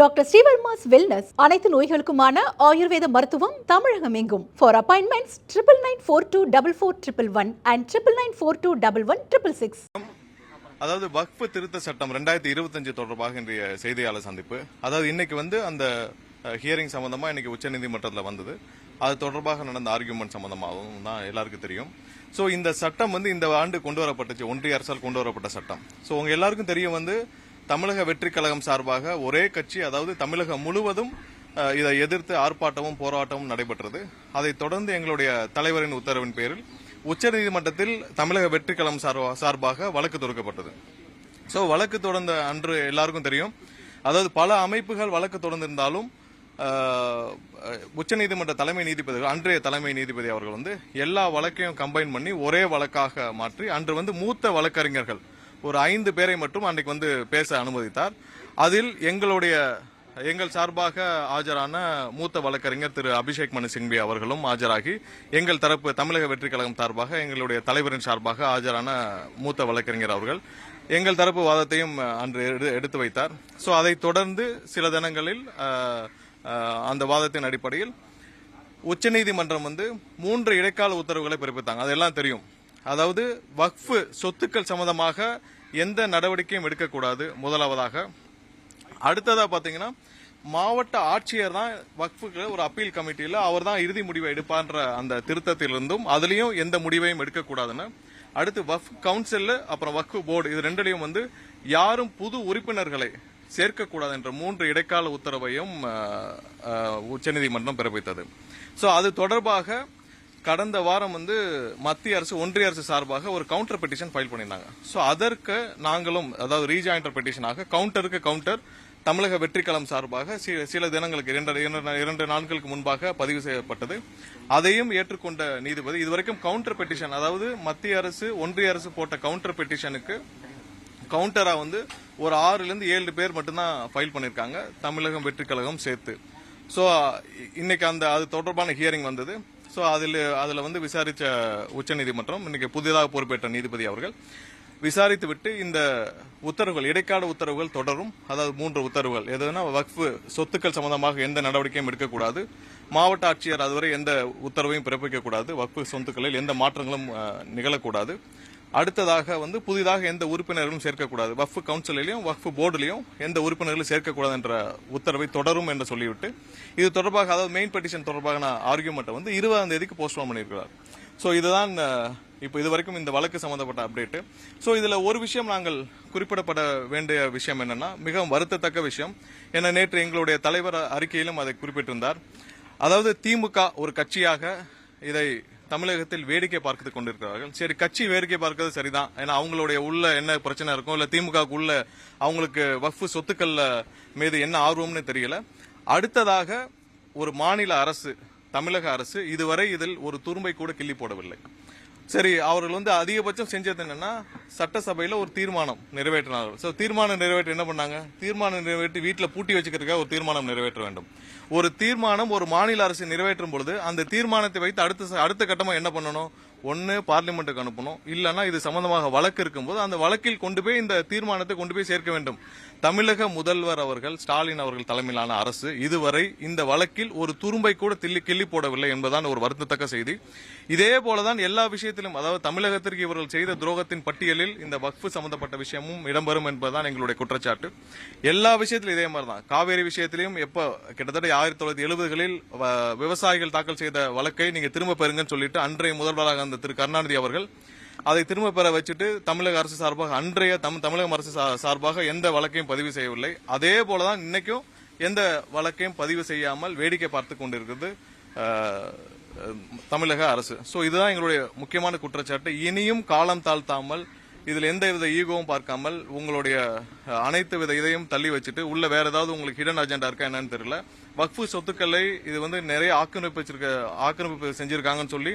Doctor Srivarma's wellness அனைத்து நோய்களுக்குமான ஆயுர்வேத மருத்துவம் தமிழகம் எங்கும். For appointments 99424441 and 99421166. அதாவது வக்ஃப் திருத்த சட்டம் 2025 தொடர்பாக இன்றைய செய்தியாளர் சந்திப்பு. அதாவது இன்னைக்கு அந்த ஹியரிங் சம்பந்தமா இன்னைக்கு உச்சநீதிமன்றத்தில் வந்தது. அது தொடர்பாக நடந்த ஆர்கியூமெண்ட் சம்பந்தமாகவும் தான் எல்லாருக்கும் தெரியும். ஸோ இந்த சட்டம் இந்த ஆண்டு கொண்டு வரப்பட்டுச்சு, ஒன்றிய அரசால் கொண்டு வரப்பட்ட சட்டம். ஸோ உங்க எல்லாருக்கும் தெரியும் தமிழக வெற்றி கழகம் சார்பாக ஒரே கட்சி, அதாவது தமிழகம் முழுவதும் இதை எதிர்த்து ஆர்ப்பாட்டமும் போராட்டமும் நடைபெற்றது. அதைத் தொடர்ந்து எங்களுடைய தலைவரின் உத்தரவின் பேரில் உச்சநீதிமன்றத்தில் தமிழக வெற்றி கழகம் சார்பாக வழக்கு தொடுக்கப்பட்டது. ஸோ வழக்கு தொடர்ந்த அன்று எல்லாருக்கும் தெரியும், அதாவது பல அமைப்புகள் வழக்கு தொடர்ந்திருந்தாலும் உச்சநீதிமன்ற தலைமை நீதிபதி, அன்றைய தலைமை நீதிபதி அவர்கள் எல்லா வழக்கையும் கம்பைன் பண்ணி ஒரே வழக்காக மாற்றி அன்று மூத்த வழக்கறிஞர்கள் ஒரு 5 பேரை மட்டும் அன்றைக்கு பேச அனுமதித்தார். அதில் எங்கள் சார்பாக ஆஜரான மூத்த வழக்கறிஞர் திரு அபிஷேக் மனு சிங்வி அவர்களும் ஆஜராகி, எங்கள் தரப்பு தமிழக வெற்றி கழகம் சார்பாக எங்களுடைய தலைவரின் சார்பாக ஆஜரான மூத்த வழக்கறிஞர் அவர்கள் எங்கள் தரப்பு வாதத்தையும் அன்று எடுத்து வைத்தார். ஸோ அதைத் தொடர்ந்து சில தினங்களில் அந்த வாதத்தின் அடிப்படையில் உச்சநீதிமன்றம் 3 இடைக்கால உத்தரவுகளை பிறப்பித்தாங்க. அதெல்லாம் தெரியும். அதாவது வக்ஃப் சொத்துக்கள் சம்பந்தமாக எந்த நடவடிக்கையும் எடுக்கக்கூடாது முதலாவதாக. அடுத்ததா பாத்தீங்கன்னா, மாவட்ட ஆட்சியர் தான் வக்ஃபுக்கு ஒரு அப்பீல் கமிட்டியில அவர் தான் இறுதி முடிவை எடுப்பான்ற அந்த திருத்தத்திலிருந்தும் அதுலயும் எந்த முடிவையும் எடுக்கக்கூடாதுன்னு. அடுத்து வக்ஃப் கவுன்சில் அப்புறம் வக்ஃப் போர்டு இது ரெண்டுலையும் யாரும் புது உறுப்பினர்களை சேர்க்கக்கூடாது என்ற 3 இடைக்கால உத்தரவையும் உச்சநீதிமன்றம் பிறப்பித்தது. சோ அது தொடர்பாக கடந்த வாரம் மத்திய அரசு ஒன்றிய அரசு சார்பாக ஒரு கவுண்டர் பெட்டிஷன் ஃபைல் பண்ணியிருந்தாங்க. சோ அதற்கு நாங்களும், அதாவது ரீஜாயிண்டர் பெட்டிஷனாக கவுண்டருக்கு கவுண்டர் தமிழக வெற்றி கழகம் சார்பாக சில தினங்களுக்கு 2 நாட்களுக்கு முன்பாக பதிவு செய்யப்பட்டது. அதையும் ஏற்றுக்கொண்ட நீதிபதி இதுவரைக்கும் கவுண்டர் பெட்டிஷன், அதாவது மத்திய அரசு ஒன்றிய அரசு போட்ட கவுண்டர் பெட்டிஷனுக்கு கவுண்டரா ஒரு 6 to 7 பேர் மட்டும்தான் ஃபைல் பண்ணிருக்காங்க, தமிழகம் வெற்றி கழகம் சேர்த்து. சோ இன்னைக்கு அது தொடர்பான ஹியரிங் வந்தது. சோ அதுல விசாரிச்ச உச்சநீதிமன்றம் இன்னைக்கு புதிதாக பொறுப்பேற்ற நீதிபதி அவர்கள் விசாரித்து விட்டு இந்த உத்தரவுகள், இடைக்கால உத்தரவுகள் தொடரும். அதாவது 3 உத்தரவுகள் எதுனா, வக்ஃப் சொத்துக்கள் சம்பந்தமாக எந்த நடவடிக்கையும் எடுக்கக்கூடாது, மாவட்ட ஆட்சியர் அதுவரை எந்த உத்தரவையும் பிறப்பிக்கக்கூடாது, வக்ஃப் சொத்துக்களில் எந்த மாற்றங்களும் நிகழக்கூடாது. அடுத்ததாக புதிதாக எந்த உறுப்பினர்களும் சேர்க்கக்கூடாது, வக்ஃப் கவுன்சிலையும் வக்ஃப் போர்டுலையும் எந்த உறுப்பினர்களும் சேர்க்கக்கூடாது என்ற உத்தரவை தொடரும் என்று சொல்லிவிட்டு, இது தொடர்பாக, அதாவது மெயின் பெட்டிஷன் தொடர்பான ஆர்கியூமெண்ட் 20ஆம் தேதிக்கு போஸ்ட்போன் பண்ணியிருக்கிறார். சோ இதுதான் இப்போ இதுவரைக்கும் இந்த வழக்கு சம்பந்தப்பட்ட அப்டேட். சோ இதுல ஒரு விஷயம் நாங்கள் குறிப்பிடப்பட வேண்டிய விஷயம் என்னன்னா, மிகவும் வருத்தத்தக்க விஷயம். என நேற்று எங்களுடைய தலைவர் அறிக்கையிலும் அதை குறிப்பிட்டிருந்தார். அதாவது திமுக ஒரு கட்சியாக இதை தமிழகத்தில் வேடிக்கை பார்த்து கொண்டிருக்கிறார்கள். சரி, கட்சி வேடிக்கை பார்க்கிறது சரிதான், ஏன்னா அவங்களுடைய உள்ள என்ன பிரச்சனை இருக்கும், இல்ல திமுக உள்ள அவங்களுக்கு வக்ஃப் சொத்துக்கள் மீது என்ன ஆர்வம்னு தெரியல. அடுத்ததாக ஒரு மாநில அரசு, தமிழக அரசு இதுவரை இதில் ஒரு துரும்பை கூட கிள்ளி போடவில்லை. சரி, அவர்கள் அதிகபட்சம் செஞ்சது என்னன்னா, சட்டசபையில ஒரு தீர்மானம் நிறைவேற்றினார்கள். சோ தீர்மானம் நிறைவேற்றி என்ன பண்ணாங்க, தீர்மானம் நிறைவேற்றி வீட்டுல பூட்டி வச்சுக்கிறதுக்காக ஒரு தீர்மானம் நிறைவேற்ற வேண்டும். ஒரு தீர்மானம் ஒரு மாநில அரசு நிறைவேற்றும் பொழுது அந்த தீர்மானத்தை வைத்து அடுத்த கட்டமா என்ன பண்ணணும், ஒன்னு பார்லிமெண்ட்டுக்கு அனுப்பணும், இல்லன்னா இது சம்பந்தமாக வழக்கு இருக்கும்போது அந்த வழக்கில் கொண்டு போய் இந்த தீர்மானத்தை கொண்டு போய் சேர்க்க வேண்டும். தமிழக முதல்வர் அவர்கள், ஸ்டாலின் அவர்கள் தலைமையிலான அரசு இதுவரை இந்த வழக்கில் ஒரு துரும்பை கூட கிள்ளி போடவில்லை என்பதுதான் ஒரு வருத்தத்தக்க செய்தி. இதே போலதான் எல்லா விஷயத்திலும், அதாவது தமிழகத்திற்கு இவர்கள் செய்த துரோகத்தின் பட்டியலில் இந்த வக்ஃப் சம்பந்தப்பட்ட விஷயமும் இடம்பெறும் என்பதுதான் எங்களுடைய குற்றச்சாட்டு. எல்லா விஷயத்திலும் இதே மாதிரிதான். காவேரி விஷயத்திலையும் கிட்டத்தட்ட 1970களில் விவசாயிகள் தாக்கல் செய்த வழக்கை நீங்க திரும்ப பெறுங்கன்னு சொல்லிட்டு அன்றைய முதல்வராக திரு கருணாநிதி அவர்கள் அதை திரும்ப பெற வச்சுட்டு தமிழக அரசு சார்பாக, அன்றைய தமிழக அரசு சார்பாக எந்த வழக்கையும் பதிவு செய்யவில்லை. அதே போலதான் இன்னைக்கும் எந்த வழக்கையும் பதிவு செய்யாமல் வேடிக்கை பார்த்து கொண்டிருக்கிறது தமிழக அரசு. சோ இதுதான் எங்களுடைய முக்கியமான குற்றச்சாட்டு. இனியும் காலம் தாழ்த்தாமல், இதுல எந்த வித ஈகோவும் பார்க்காமல், உங்களுடைய அனைத்து வித இதையும் தள்ளி வச்சுட்டு உள்ள வேற ஏதாவது உங்களுக்கு ஹிடன் அஜெண்டா இருக்கா என்னன்னு தெரியல, வக்ஃப் சொத்துக்களை இது நிறைய ஆக்கிரமிப்பு செஞ்சிருக்காங்கன்னு சொல்லி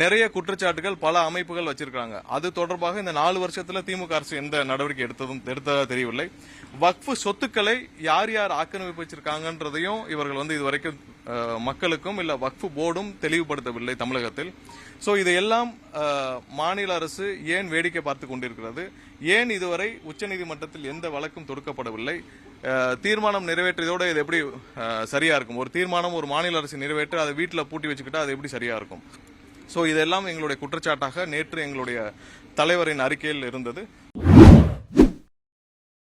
நிறைய குற்றச்சாட்டுகள் பல அமைப்புகள் வச்சிருக்காங்க. அது தொடர்பாக இந்த 4 வருஷத்துல திமுக அரசு எந்த நடவடிக்கை எடுத்ததா தெரியவில்லை. வக்ஃப் சொத்துக்களை யார் யார் ஆக்கிரமிப்பு வச்சிருக்காங்கன்றதையும் இவர்கள் இதுவரைக்கும் மக்களுக்கும் இல்ல வக்ஃப் போர்டும் தெளிவுபடுத்தவில்லை தமிழகத்தில். சோ இதையெல்லாம் மாநில அரசு ஏன் வேடிக்கை பார்த்து கொண்டிருக்கிறது, ஏன் இதுவரை உச்சநீதிமன்றத்தில் எந்த வழக்கும் தொடுக்கப்படவில்லை, தீர்மானம் நிறைவேற்றியதோட இது எப்படி சரியா இருக்கும்? ஒரு தீர்மானம் ஒரு மாநில அரசு நிறைவேற்றி அதை வீட்டில் பூட்டி வச்சுக்கிட்டா அது எப்படி சரியா இருக்கும்? ஸோ இதெல்லாம் எங்களுடைய குற்றச்சாட்டாக நேற்று எங்களுடைய தலைவரின் அறிக்கையில் இருந்தது.